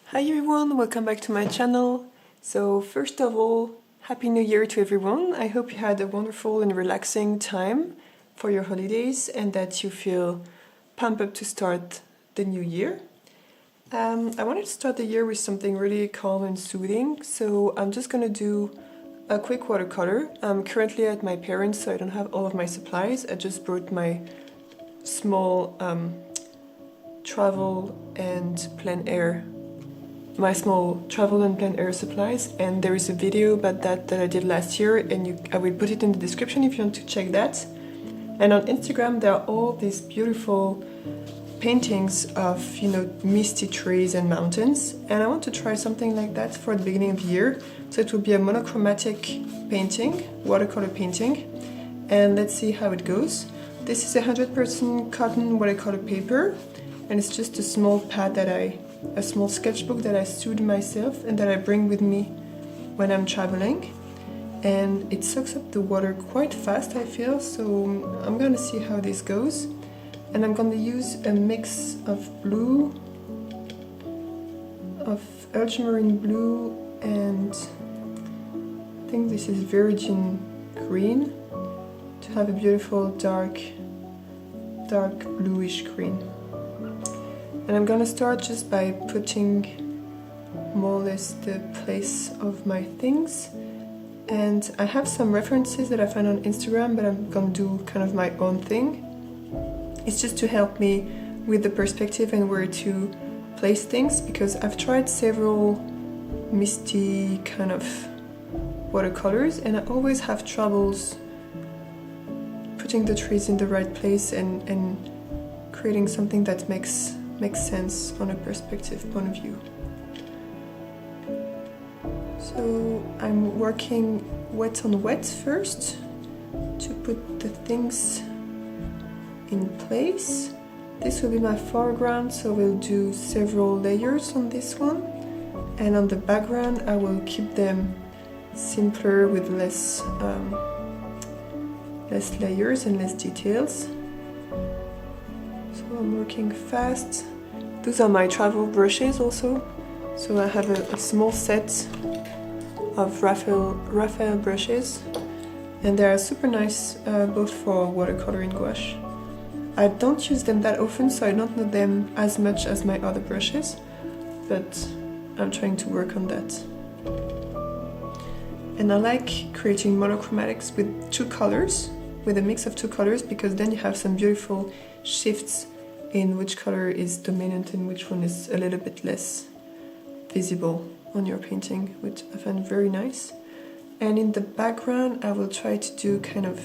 Hi everyone, welcome back to my channel. So first of all, Happy New Year to everyone. I hope you had a wonderful and relaxing time for your holidays and that you feel pumped up to start the new year. I wanted to start the year with something really calm and soothing, so I'm just gonna do a quick watercolor. I'm currently at my parents', so I don't have all of my supplies. I just brought my small travel and plein air supplies, and there is a video about that I did last year, and I will put it in the description if you want to check that. And on Instagram there are all these beautiful paintings of, misty trees and mountains, and I want to try something like that for the beginning of the year. So it will be a monochromatic painting, watercolor painting, and let's see how it goes. This is 100% cotton watercolor paper, and it's just a small pad a small sketchbook that I sewed myself and that I bring with me when I'm traveling. And it soaks up the water quite fast, I feel, so I'm gonna see how this goes. And I'm gonna use a mix of blue, of ultramarine blue, and I think this is viridian green, to have a beautiful dark bluish green. And I'm gonna start just by putting more or less the place of my things. And I have some references that I found on Instagram, but I'm gonna do kind of my own thing. It's just to help me with the perspective and where to place things, because I've tried several misty kind of watercolors and I always have troubles putting the trees in the right place and creating something that makes sense on a perspective point of view. So I'm working wet on wet first to put the things in place. This will be my foreground, so we'll do several layers on this one, and on the background I will keep them simpler with less layers and less details. So I'm working fast. Those are my travel brushes also. So I have a small set of Raphael brushes, and they are super nice both for watercolor and gouache. I don't use them that often, so I don't know them as much as my other brushes, but I'm trying to work on that. And I like creating monochromatics with two colors, with a mix of two colors, because then you have some beautiful shifts in which color is dominant and which one is a little bit less visible on your painting, which I find very nice. And in the background I will try to do kind of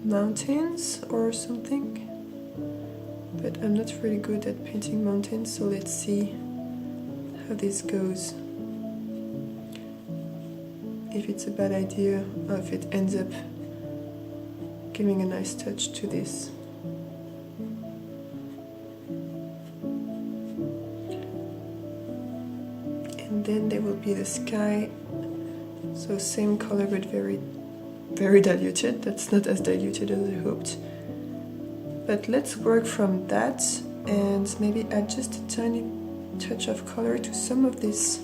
mountains or something, but I'm not really good at painting mountains, so let's see how this goes. If it's a bad idea or if it ends up giving a nice touch to this. And then there will be the sky, so same color but very diluted. That's not as diluted as I hoped. But let's work from that and maybe add just a tiny touch of color to some of this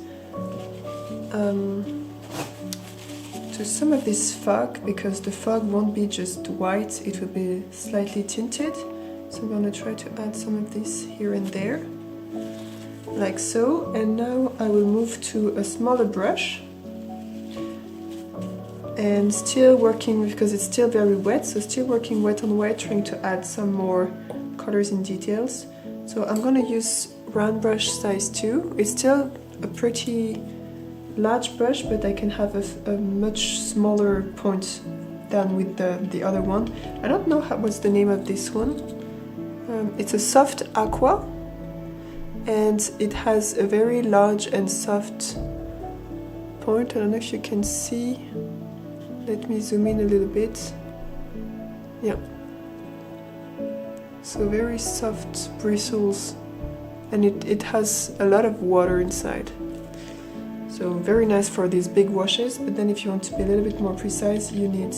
fog, because the fog won't be just white, it will be slightly tinted. So I'm going to try to add some of this here and there, like so. And now I will move to a smaller brush, and still working, because it's still very wet, so still working wet on wet, trying to add some more colors and details. So I'm going to use round brush size 2. It's still a pretty large brush, but I can have a much smaller point than with the other one. I don't know what's the name of this one. It's a soft aqua, and it has a very large and soft point. I don't know if you can see. Let me zoom in a little bit. Yeah. So very soft bristles, and it has a lot of water inside. So very nice for these big washes, but then if you want to be a little bit more precise, you need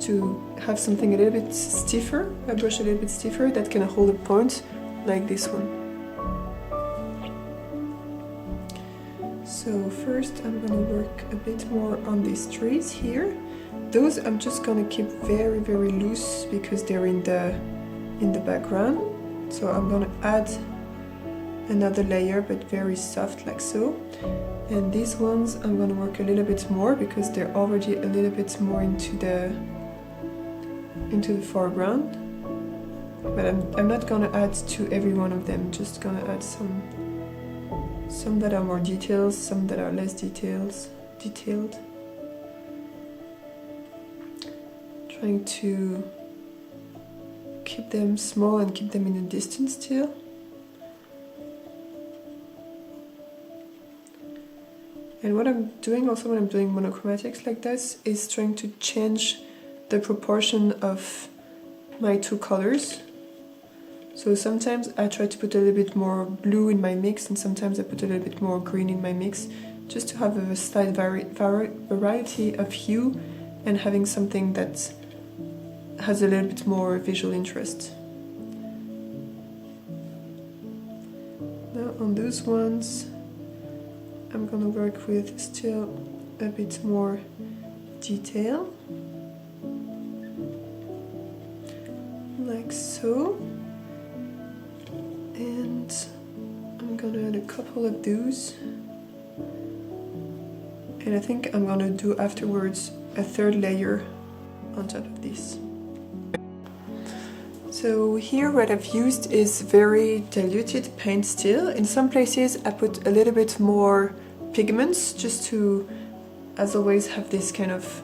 to have something a little bit stiffer, a brush a little bit stiffer that can hold a point like this one. So first I'm gonna work a bit more on these trees here. Those I'm just gonna keep very, very loose because they're in the background. So I'm gonna add another layer, but very soft like so. And these ones I'm gonna work a little bit more because they're already a little bit more into the foreground. But I'm not gonna add to every one of them, just gonna add some that are more details, some that are less detailed. Trying to keep them small and keep them in a distance still. And what I'm doing also when I'm doing monochromatics like this is trying to change the proportion of my two colors. So sometimes I try to put a little bit more blue in my mix, and sometimes I put a little bit more green in my mix, just to have a slight variety of hue and having something that has a little bit more visual interest. Now on those ones, I'm gonna work with still a bit more detail, like so. And I'm gonna add a couple of those. And I think I'm gonna do afterwards a third layer on top of this. So here what I've used is very diluted paint still. In some places I put a little bit more pigments just to, as always, have this kind of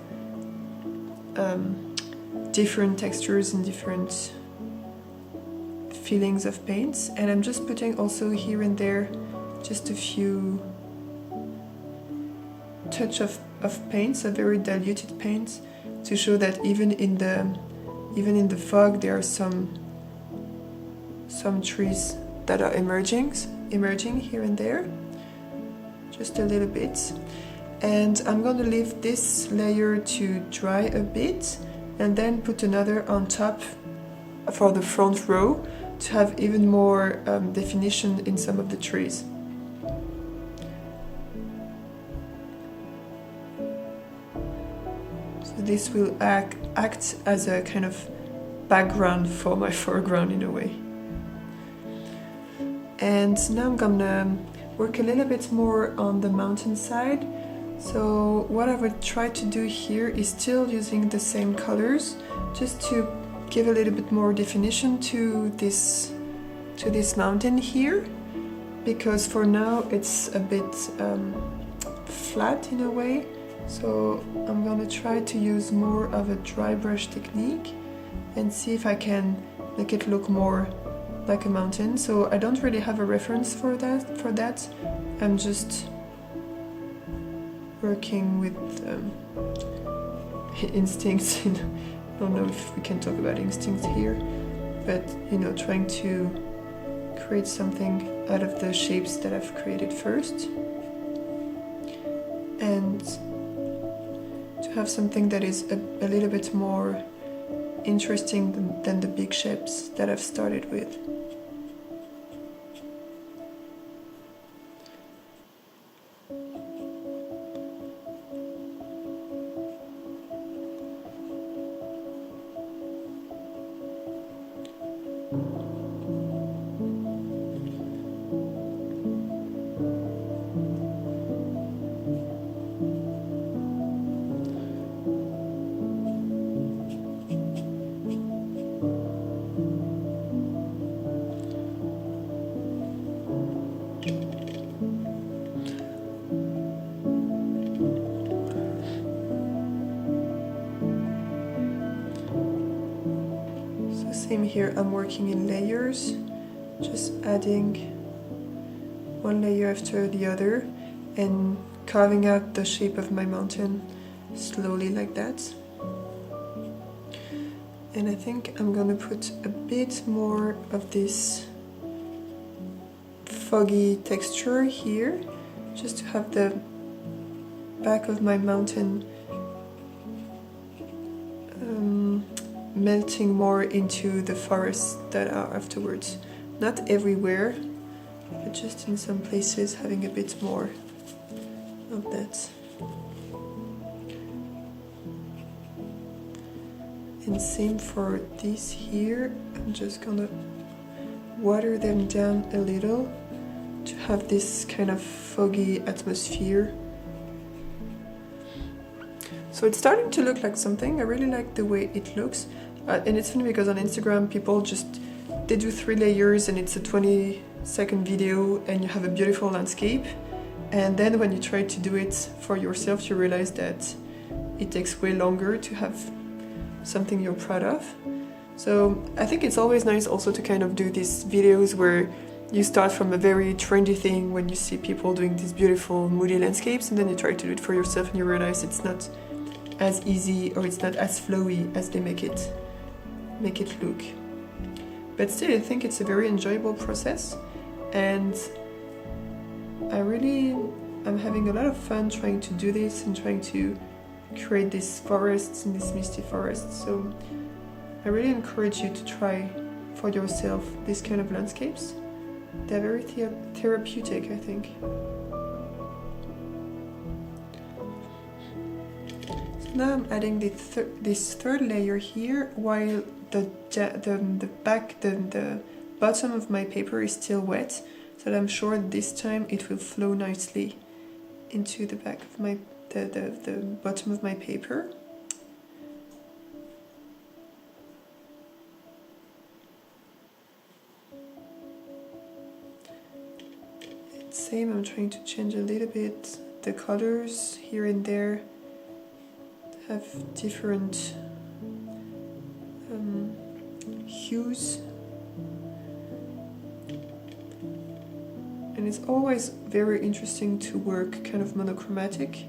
different textures and different feelings of paints. And I'm just putting also here and there just a few touch of paints, a very diluted paint, to show that even in the fog there are some trees that are emerging here and there, just a little bit. And I'm going to leave this layer to dry a bit and then put another on top for the front row to have even more definition in some of the trees. So this will act as a kind of background for my foreground in a way. And now I'm gonna work a little bit more on the mountainside. So what I would try to do here is still using the same colors, just to give a little bit more definition to this mountain here, because for now it's a bit flat in a way. So I'm gonna try to use more of a dry brush technique and see if I can make it look more like a mountain. So I don't really have a reference for that. I'm just working with instincts. I don't know if we can talk about instincts here, but you know, trying to create something out of the shapes that I've created first, and to have something that is a little bit more interesting than the big shapes that I've started with. Same here, I'm working in layers, just adding one layer after the other and carving out the shape of my mountain slowly like that. And I think I'm gonna put a bit more of this foggy texture here, just to have the back of my mountain melting more into the forests that are afterwards. Not everywhere, but just in some places having a bit more of that. And same for this here. I'm just gonna water them down a little to have this kind of foggy atmosphere. So it's starting to look like something. I really like the way it looks. And it's funny because on Instagram people they do 3 layers and it's a 20-second video and you have a beautiful landscape. And then when you try to do it for yourself, you realize that it takes way longer to have something you're proud of. So I think it's always nice also to kind of do these videos where you start from a very trendy thing when you see people doing these beautiful moody landscapes, and then you try to do it for yourself and you realize it's not as easy or it's not as flowy as they make it look. But still, I think it's a very enjoyable process, and I'm having a lot of fun trying to do this and trying to create these forests and these misty forests. So I really encourage you to try for yourself these kind of landscapes. They're very therapeutic, I think. So now I'm adding this third layer here, while the bottom of my paper is still wet, so that I'm sure this time it will flow nicely into the back of the bottom of my paper. Same, I'm trying to change a little bit the colors here and there, have different hues. And it's always very interesting to work kind of monochromatic,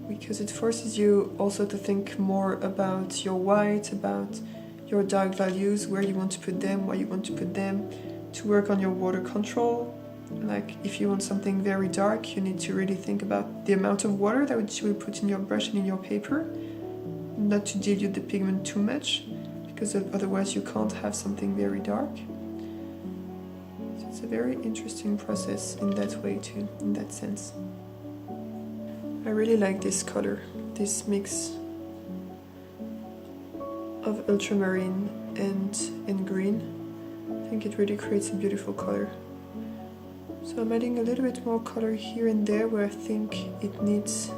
because it forces you also to think more about your white, about your dark values, where you want to put them, why you want to put them, to work on your water control. Like if you want something very dark, you need to really think about the amount of water that you will put in your brush and in your paper, not to dilute the pigment too much, because otherwise you can't have something very dark. So it's a very interesting process in that way too, in that sense. I really like this color, this mix of ultramarine and green. I think it really creates a beautiful color. So I'm adding a little bit more color here and there where I think it needs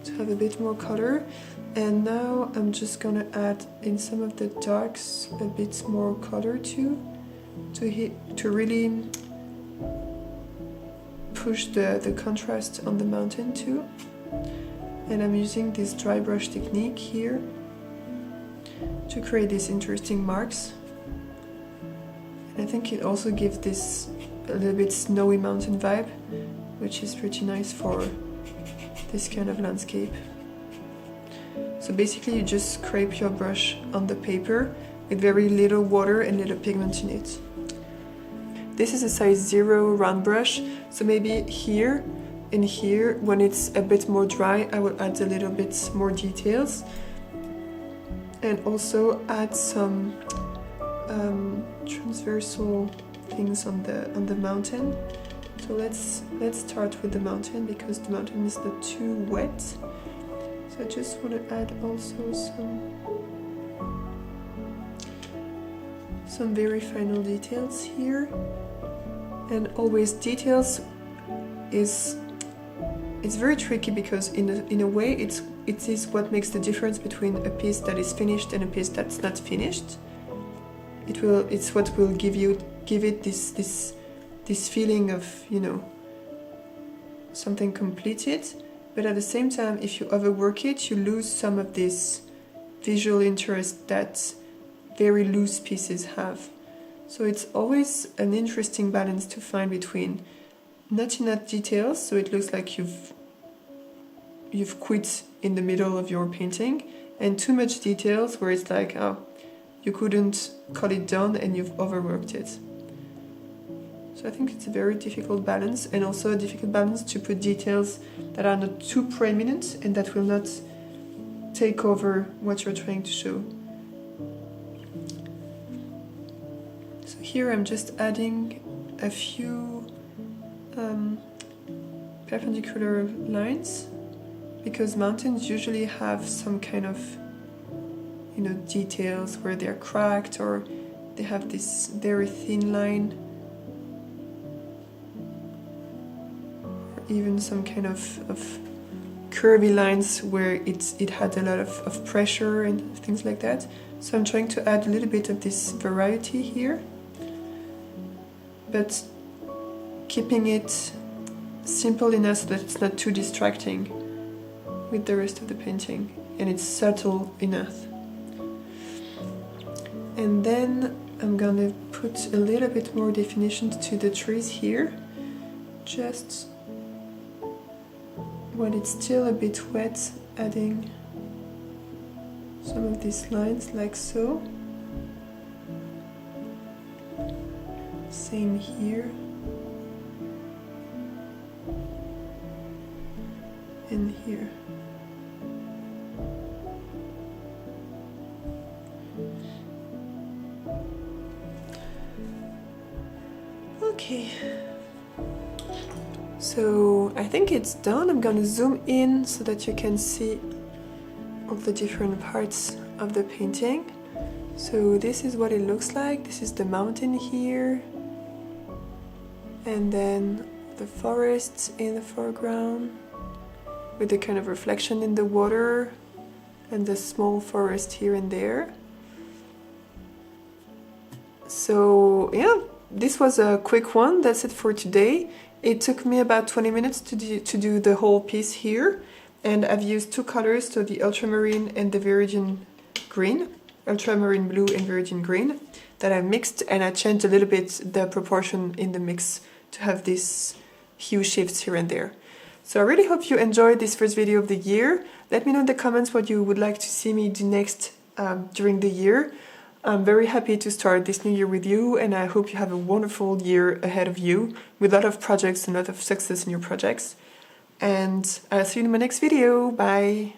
to have a bit more color. And now I'm just gonna add in some of the darks a bit more color too, to really push the contrast on the mountain too. And I'm using this dry brush technique here to create these interesting marks. And I think it also gives this a little bit snowy mountain vibe, which is pretty nice for this kind of landscape. So basically you just scrape your brush on the paper with very little water and little pigment in it. This is a size 0 round brush, so maybe here and here, when it's a bit more dry, I will add a little bit more details. And also add some transversal things on the mountain. So let's start with the mountain, because the mountain is not too wet. So I just want to add also some very final details here. And always details it's very tricky, because in a way it is what makes the difference between a piece that is finished and a piece that's not finished. It's what will give it this feeling of, you know, something completed. But at the same time, if you overwork it, you lose some of this visual interest that very loose pieces have. So it's always an interesting balance to find between not enough details, so it looks like you've quit in the middle of your painting, and too much details where it's like, oh, you couldn't cut it down and you've overworked it. So I think it's a very difficult balance, and also a difficult balance to put details that are not too prominent and that will not take over what you're trying to show. So here I'm just adding a few perpendicular lines, because mountains usually have some kind of, you know, details where they're cracked or they have this very thin line, or even some kind of curvy lines where it had a lot of pressure and things like that. So I'm trying to add a little bit of this variety here, but keeping it simple enough so that it's not too distracting with the rest of the painting, and it's subtle enough. And then I'm gonna put a little bit more definition to the trees here, just when it's still a bit wet, adding some of these lines like so. Same here. And here. Okay. So I think it's done. I'm gonna zoom in so that you can see all the different parts of the painting. So this is what it looks like. This is the mountain here, and then the forest in the foreground with the kind of reflection in the water and the small forest here and there. So yeah, this was a quick one. That's it for today. It took me about 20 minutes to do the whole piece here, and I've used two colors, so the ultramarine and the viridian green, ultramarine blue and viridian green, that I mixed, and I changed a little bit the proportion in the mix to have these hue shifts here and there. So I really hope you enjoyed this first video of the year. Let me know in the comments what you would like to see me do next during the year. I'm very happy to start this new year with you, and I hope you have a wonderful year ahead of you with a lot of projects and a lot of success in your projects. And I'll see you in my next video. Bye!